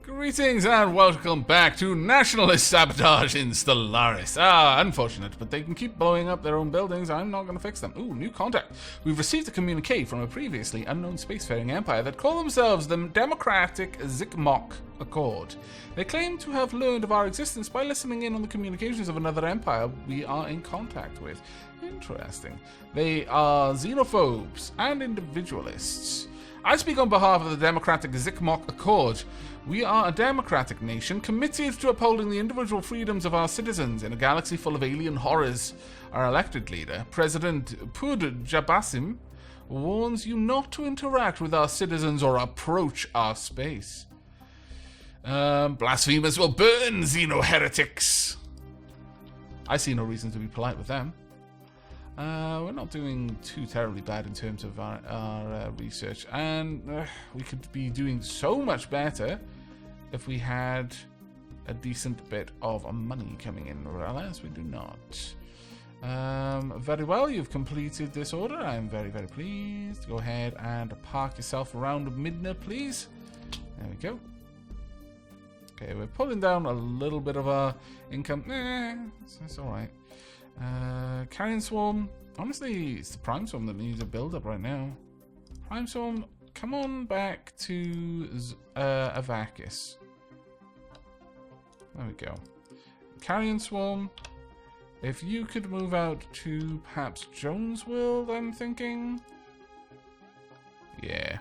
Greetings and welcome back to Nationalist Sabotage in Stellaris. Unfortunate, but they can keep blowing up their own buildings. I'm not going to fix them. Ooh, new contact. We've received a communique from a previously unknown spacefaring empire that call themselves the Democratic Zikmok Accord. They claim to have learned of our existence by listening in on the communications of another empire we are in contact with. Interesting. They are xenophobes and individualists. I speak on behalf of the Democratic Zikmok Accord. We are a democratic nation committed to upholding the individual freedoms of our citizens in a galaxy full of alien horrors. Our elected leader, President Pud Jabasim, warns you not to interact with our citizens or approach our space. Blasphemers will burn, xeno-heretics. I see no reason to be polite with them. We're not doing too terribly bad in terms of our research, and we could be doing so much better if we had a decent bit of money coming in, alas we do not. Very well, you've completed this order. I'm very, very pleased. Go ahead and park yourself around Midna, please. There we go. Okay, we're pulling down a little bit of our income. It's alright. Carrion Swarm. Honestly, it's the Prime Swarm that needs a build-up right now. Prime Swarm, come on back to Aavak. There we go. Carrion Swarm, if you could move out to perhaps Jones World, I'm thinking. Yeah.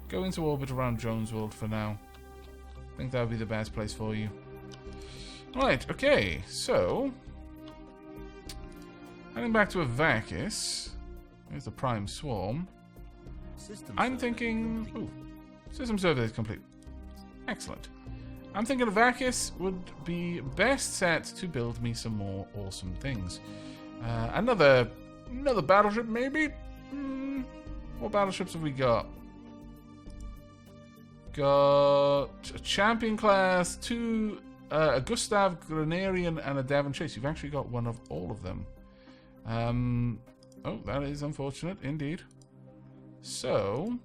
Go into orbit around Jones World for now. I think that would be the best place for you. Right, okay, so heading back to Aavak. There's the Prime Swarm. I'm thinking... Ooh, system survey is complete. Excellent. I'm thinking Aavak would be best set to build me some more awesome things. Another battleship, maybe? What battleships have we got? Got a Champion class, a Gustav Grenarian, and a Devon Chase. You've actually got one of all of them. Oh, that is unfortunate indeed. So,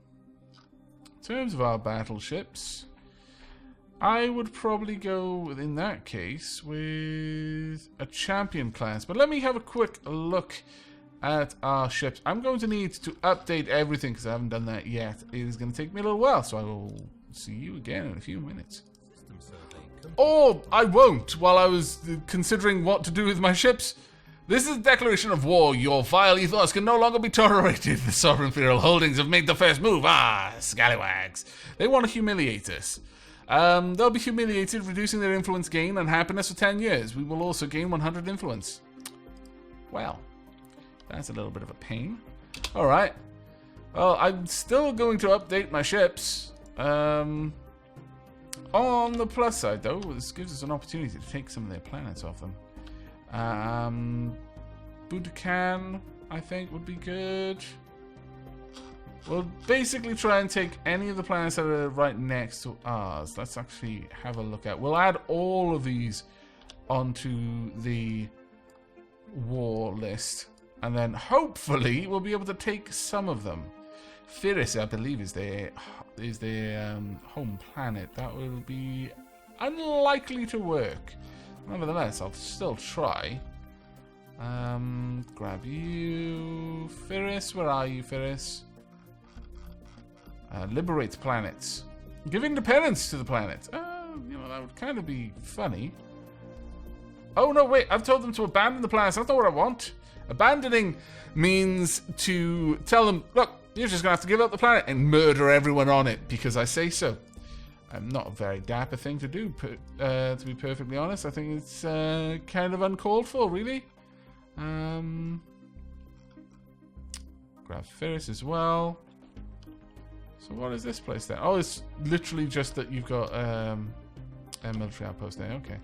in terms of our battleships, I would probably go, in that case, with a Champion class. But let me have a quick look at our ships. I'm going to need to update everything because I haven't done that yet. It is going to take me a little while, so I will see you again in a few minutes. Or I won't, while I was considering what to do with my ships. This is a declaration of war. Your vile ethos can no longer be tolerated. The Sovereign Imperial Holdings have made the first move. Scallywags. They want to humiliate us. They'll be humiliated, reducing their influence gain and happiness for 10 years. We will also gain 100 influence. Well, that's a little bit of a pain. Alright. Well, I'm still going to update my ships. On the plus side, though, this gives us an opportunity to take some of their planets off them. Budokan, I think, would be good. We'll basically try and take any of the planets that are right next to ours. Let's actually have a look at. We'll add all of these onto the war list, and then hopefully we'll be able to take some of them. Firis, I believe, is their home planet. That will be unlikely to work. Nevertheless, I'll still try. Grab you. Firis, where are you, Firis? Liberate planets. Give independence to the planet. You know, that would kind of be funny. Oh, no, wait. I've told them to abandon the planets. That's not what I want. Abandoning means to tell them, look, you're just going to have to give up the planet and murder everyone on it because I say so. Not a very dapper thing to do, to be perfectly honest. I think it's kind of uncalled for, really. Grab Ferris as well. So what is this place then? Oh, it's literally just that you've got a military outpost there. Okay.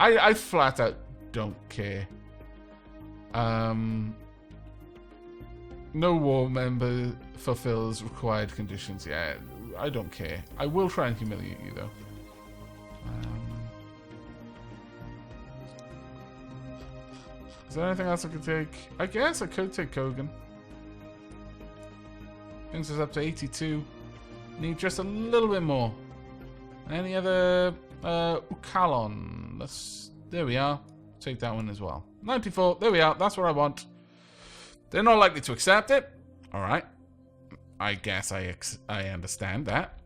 I flat out don't care. No war member fulfills required conditions. Yeah, I don't care. I will try and humiliate you, though. Is there anything else I could take? I guess I could take Kogan. Brings us up to 82. Need just a little bit more. Any other Ukalon? There we are. Take that one as well. 94. There we are. That's what I want. They're not likely to accept it. Alright. I guess I understand that.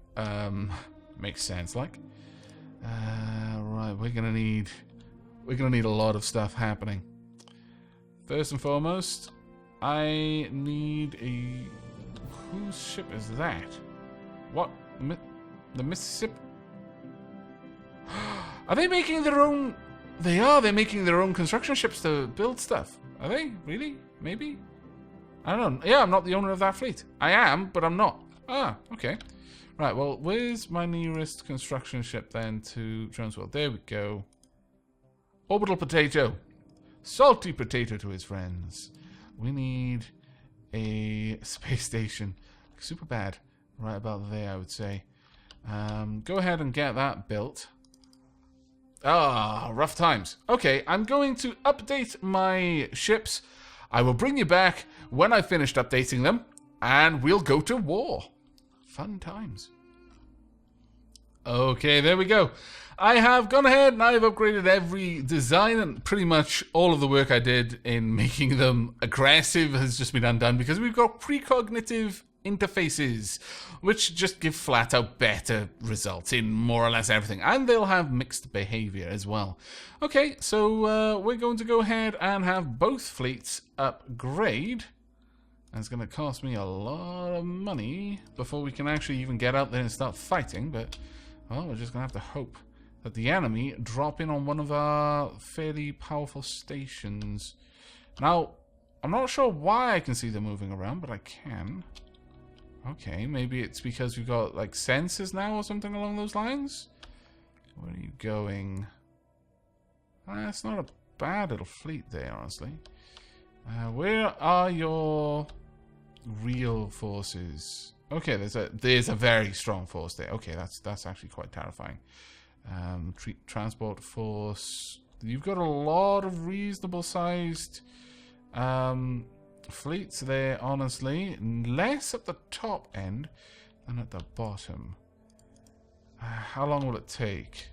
Makes sense, like. Right, we're gonna need a lot of stuff happening. First and foremost, I need a... Whose ship is that? What? The Mississippi? Are they making their own... They are. They're making their own construction ships to build stuff. Are they? Really? Maybe? I don't know. Yeah, I'm not the owner of that fleet. I am, but I'm not. Ah, okay. Right, well, where's my nearest construction ship then to Jonesville? There we go. Orbital potato. Salty potato to his friends. We need a space station. Super bad. Right about there, I would say. Go ahead and get that built. Ah, rough times. Okay, I'm going to update my ships. I will bring you back when I've finished updating them, and we'll go to war. Fun times. Okay, there we go. I have gone ahead and I've upgraded every design, and pretty much all of the work I did in making them aggressive has just been undone because we've got precognitive interfaces, which just give flat out better results in more or less everything, and they'll have mixed behavior as well. Okay, so we're going to go ahead and have both fleets upgrade. And it's going to cost me a lot of money before we can actually even get out there and start fighting, but well, we're just going to have to hope that the enemy drop in on one of our fairly powerful stations. Now, I'm not sure why I can see them moving around, but I can. Okay, maybe it's because we've got, like, sensors now or something along those lines? Where are you going? That's not a bad little fleet there, honestly. Where are your real forces? Okay, there's a very strong force there. Okay, that's actually quite terrifying. Transport force. You've got a lot of reasonable sized fleets there, honestly. Less at the top end than at the bottom. How long will it take?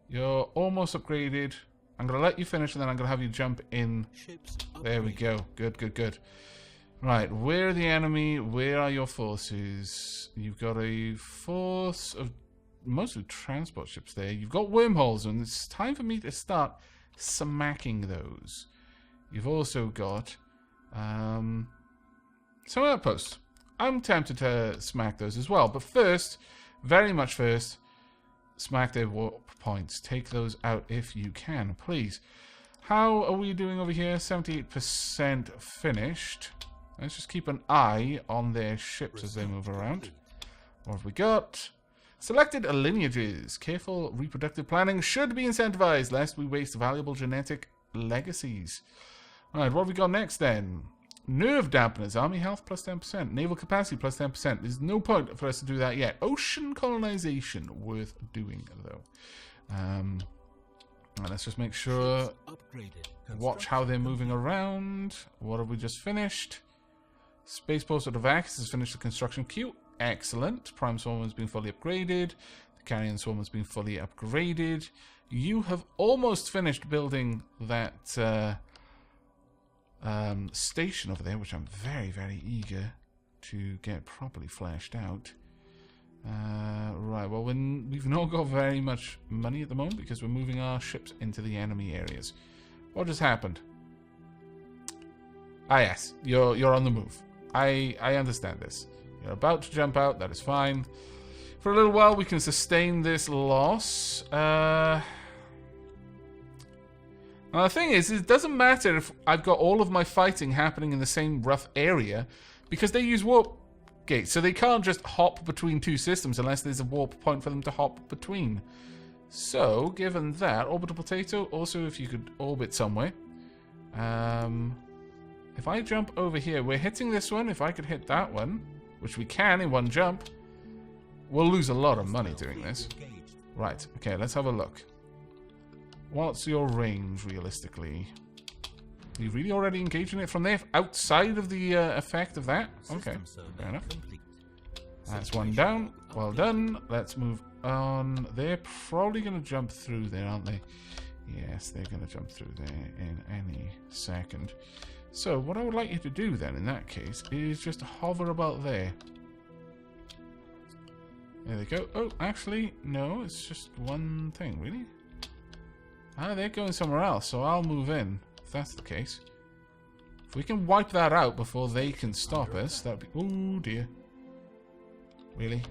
You're almost upgraded. I'm going to let you finish and then I'm going to have you jump in. There we go. Good, good, good. Right, where are the enemy? Where are your forces? You've got a force of mostly transport ships there. You've got wormholes, and it's time for me to start smacking those. You've also got some outposts. I'm tempted to smack those as well, but first, very much first, smack their warp points. Take those out if you can, please. How are we doing over here? 78% finished. Let's just keep an eye on their ships as they move around. What have we got? Selected lineages. Careful reproductive planning should be incentivized, lest we waste valuable genetic legacies. Alright, what have we got next then? Nerve dampeners. Army health plus 10%. Naval capacity plus 10%. There's no point for us to do that yet. Ocean colonization. Worth doing, though. Let's just make sure. Watch how they're moving around. What have we just finished? Spaceport at Aavak has finished the construction queue. Excellent. Prime Swarm has been fully upgraded. The Carrion Swarm has been fully upgraded. You have almost finished building that station over there, which I'm very, very eager to get properly fleshed out. Right, well, we've not got very much money at the moment because we're moving our ships into the enemy areas. What just happened? Ah, yes, you're on the move. I understand this. You're about to jump out, that is fine. For a little while, we can sustain this loss. Now, the thing is, it doesn't matter if I've got all of my fighting happening in the same rough area, because they use warp gates, so they can't just hop between two systems unless there's a warp point for them to hop between. So, given that, orbital potato, also if you could orbit somewhere. If I jump over here, we're hitting this one. If I could hit that one, which we can in one jump, we'll lose a lot of money doing this. Right, okay, let's have a look. What's your range, realistically? Are you really already engaging it from there? Outside of the effect of that? Okay, fair enough. That's one down. Well done. Let's move on. They're probably going to jump through there, aren't they? Yes, they're going to jump through there in any second. So what I would like you to do then in that case is just hover about there. There they go. Oh, actually, no, it's just one thing, really. Ah, they're going somewhere else, so I'll move in, if that's the case. If we can wipe that out before they can stop us, that would be... Oh, dear. Really?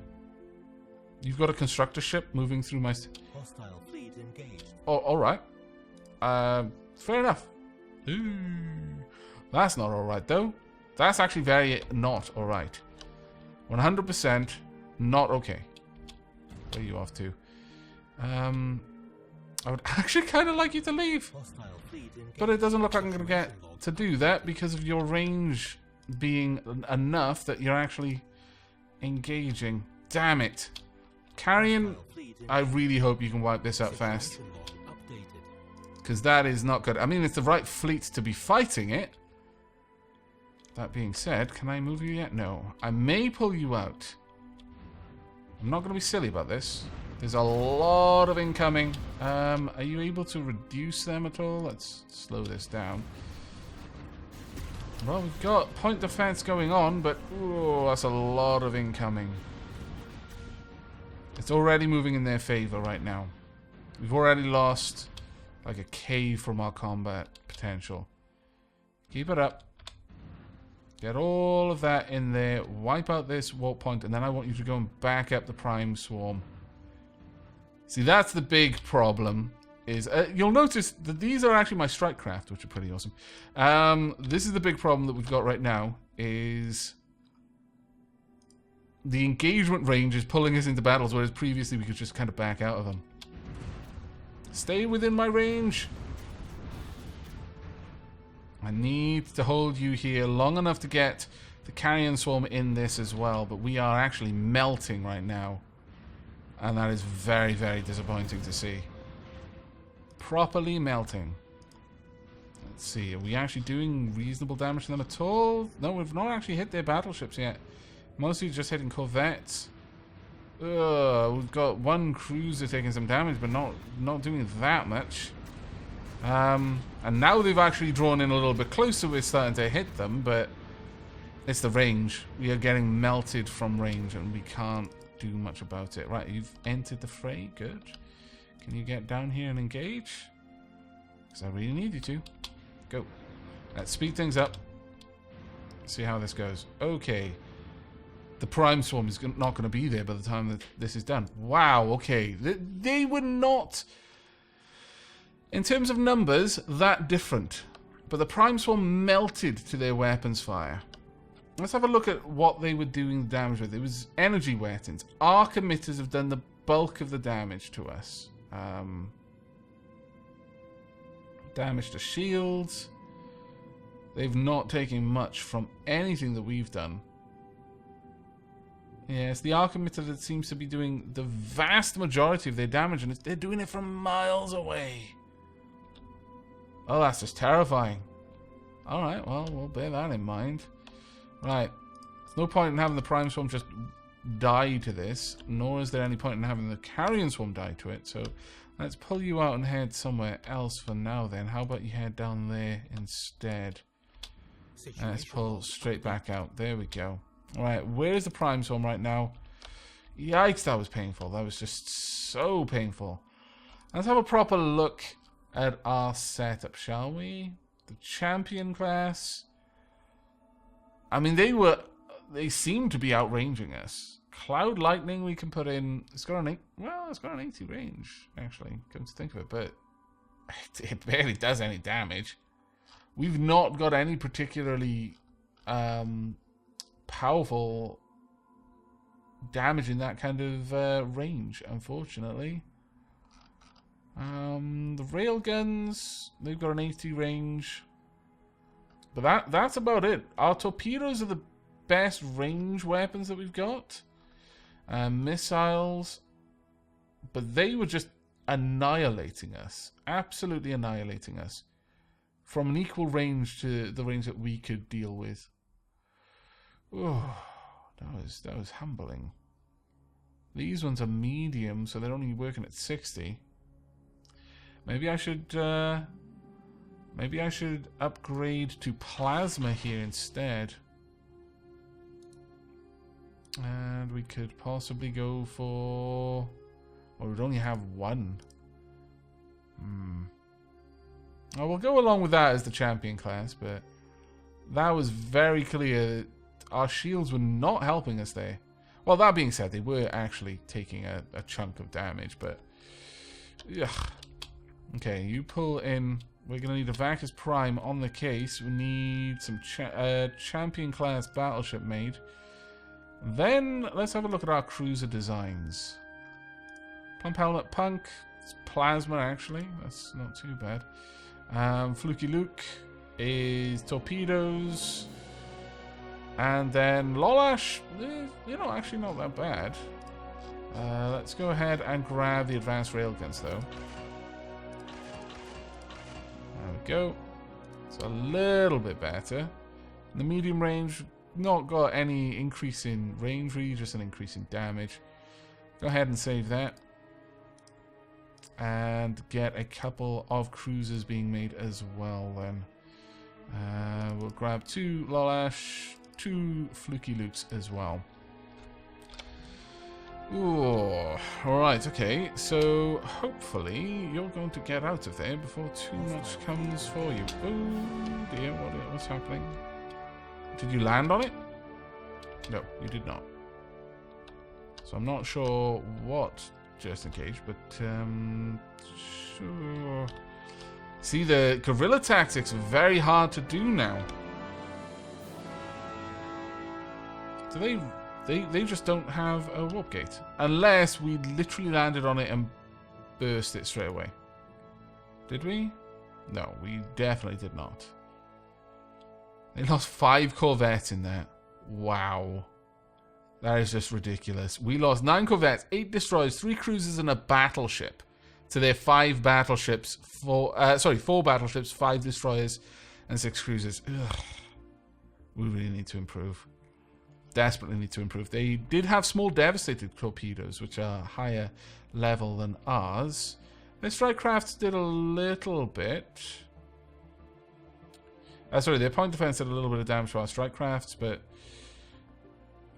You've got a constructor ship moving through my... Hostile fleet engaged. Oh, alright. Fair enough. Ooh. That's not alright, though. That's actually very not alright. 100% not okay. Where are you off to? I would actually kind of like you to leave. But it doesn't look like I'm going to get to do that because of your range being enough that you're actually engaging. Damn it. Carrion, I really hope you can wipe this up fast. Because that is not good. I mean, it's the right fleet to be fighting it. That being said, can I move you yet? No. I may pull you out. I'm not going to be silly about this. There's a lot of incoming. Are you able to reduce them at all? Let's slow this down. Well, we've got point defense going on, but ooh, that's a lot of incoming. It's already moving in their favor right now. We've already lost like a K from our combat potential. Keep it up. Get all of that in there. Wipe out this warp point, and then I want you to go and back up the prime swarm. See, that's the big problem. Is you'll notice that these are actually my strike craft, which are pretty awesome. This is the big problem that we've got right now. Is the engagement range is pulling us into battles, whereas previously we could just kind of back out of them. Stay within my range. I need to hold you here long enough to get the carrion swarm in this as well, but we are actually melting right now. And that is very, very disappointing to see. Properly melting. Let's see, are we actually doing reasonable damage to them at all? No, we've not actually hit their battleships yet. Mostly just hitting corvettes. We've got one cruiser taking some damage, but not doing that much. And now they've actually drawn in a little bit closer, we're starting to hit them, but it's the range. We are getting melted from range, and we can't do much about it. Right, you've entered the fray. Good. Can you get down here and engage? Because I really need you to. Go. Let's speed things up. See how this goes. Okay. The prime swarm is not going to be there by the time that this is done. Wow, okay. They were not, in terms of numbers, that different. But the prime swarm melted to their weapons fire. Let's have a look at what they were doing damage with. It was energy weapons. Arc emitters have done the bulk of the damage to us. Damage to shields. They've not taken much from anything that we've done. Yes, the arc emitter that seems to be doing the vast majority of their damage, and they're doing it from miles away. Oh, that's just terrifying. Alright, well, we'll bear that in mind. Right. There's no point in having the prime swarm just die to this, nor is there any point in having the carrion swarm die to it, so let's pull you out and head somewhere else for now then. How about you head down there instead? And let's pull straight back out. There we go. Alright, where's the prime swarm right now? Yikes, that was painful. That was just so painful. Let's have a proper look at our setup, shall we? The champion class. I mean, they seem to be outranging us. Cloud lightning we can put in. It's got an 80 range, actually, come to think of it, but it barely does any damage. We've not got any particularly powerful damage in that kind of range, unfortunately. The railguns, they've got an 80 range. But that's about it. Our torpedoes are the best range weapons that we've got. Missiles. But they were just annihilating us. Absolutely annihilating us. From an equal range to the range that we could deal with. Ooh, That was humbling. These ones are medium, so they're only working at 60. Maybe I should upgrade to plasma here instead. And we could possibly go for... Well, we'd only have one. Oh, we'll go along with that as the champion class, but that was very clear that our shields were not helping us there. Well, that being said, they were actually taking a chunk of damage, but... Ugh. Okay, you pull in... We're going to need a Vacus Prime on the case. We need some champion class battleship made. Then, let's have a look at our cruiser designs. Plump Helmet Punk. It's plasma, actually. That's not too bad. Fluky Luke is torpedoes. And then Lolash, actually not that bad. Let's go ahead and grab the advanced railguns, though. There we go. It's a little bit better. The medium range, not got any increase in range, really, just an increase in damage. Go ahead and save that. And get a couple of cruisers being made as well, then. We'll grab 2 Lolash, 2 Fluky Lukes as well. Ooh, alright, okay. So, hopefully, you're going to get out of there before too much comes for you. Oh dear, what's happening? Did you land on it? No, you did not. So I'm not sure what just engaged, but sure. See, the guerrilla tactics are very hard to do now. So they just don't have a warp gate. Unless we literally landed on it and burst it straight away. Did we? No, we definitely did not. They lost 5 corvettes in that. Wow. That is just ridiculous. We lost 9 corvettes, 8 destroyers, 3 cruisers, and a battleship. To their 5 battleships, 4 battleships, 5 destroyers, and 6 cruisers. Ugh. We really need to improve. Desperately need to improve. They did have small devastated torpedoes, which are higher level than ours. Their strike crafts did a little bit. Their point defense did a little bit of damage to our strike crafts, but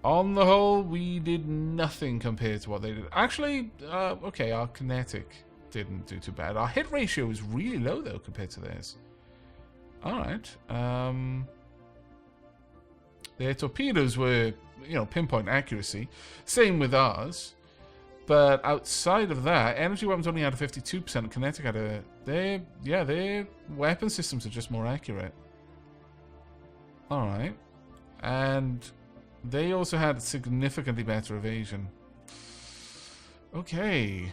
on the whole, we did nothing compared to what they did. Actually, okay, our kinetic didn't do too bad. Our hit ratio was really low, though, compared to theirs. Alright. Their torpedoes were, pinpoint accuracy. Same with ours. But outside of that, energy weapons only had a 52%. Kinetic had a... Their weapon systems are just more accurate. Alright. And they also had significantly better evasion. Okay.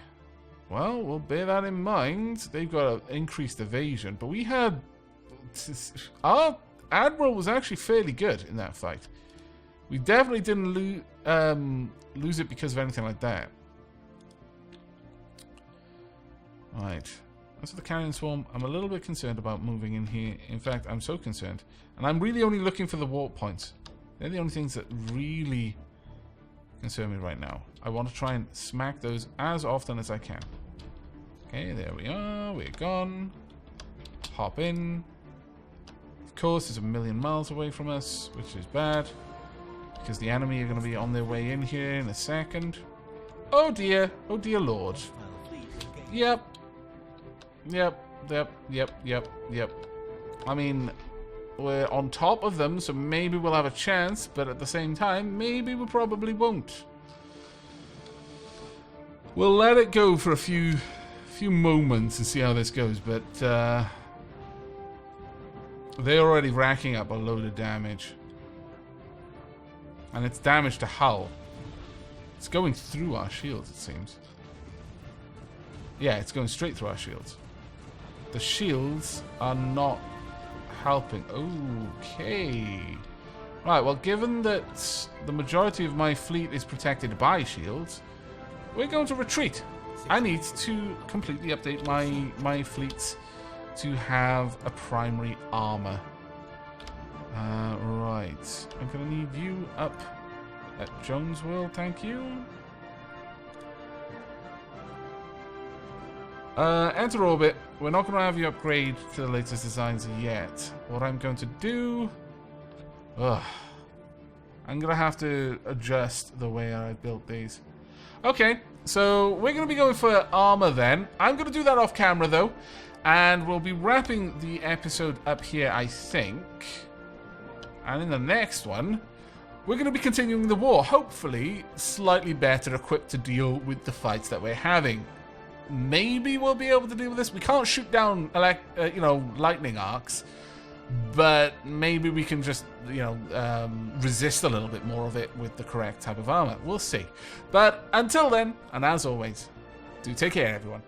Well, we'll bear that in mind. They've got an increased evasion. But we had... Our Admiral was actually fairly good in that fight. We definitely didn't lose it because of anything like that. Right. As for the carrion swarm, I'm a little bit concerned about moving in here. In fact, I'm so concerned. And I'm really only looking for the warp points. They're the only things that really concern me right now. I want to try and smack those as often as I can. Okay, there we are. We're gone. Hop in. Of course, it's 1,000,000 miles away from us, which is bad. Because the enemy are going to be on their way in here in a second. Oh dear. Oh dear lord. Yep. I mean, we're on top of them, so maybe we'll have a chance, but at the same time, maybe we probably won't. We'll let it go for a few moments and see how this goes, but they're already racking up a load of damage. And it's damage to hull. It's going through our shields, it seems. Yeah, it's going straight through our shields. The shields are not helping. Okay. Right, well, given that the majority of my fleet is protected by shields, we're going to retreat. I need to completely update my fleets to have a primary armor. Right. I'm going to need you up Jones will, thank you. Enter orbit. We're not going to have you upgrade to the latest designs yet. What I'm going to do... I'm going to have to adjust the way I built these. Okay, so we're going to be going for armor then. I'm going to do that off camera though. And we'll be wrapping the episode up here, I think. And in the next one, we're going to be continuing the war. Hopefully, slightly better equipped to deal with the fights that we're having. Maybe we'll be able to deal with this. We can't shoot down, lightning arcs. But maybe we can just, resist a little bit more of it with the correct type of armor. We'll see. But until then, and as always, do take care, everyone.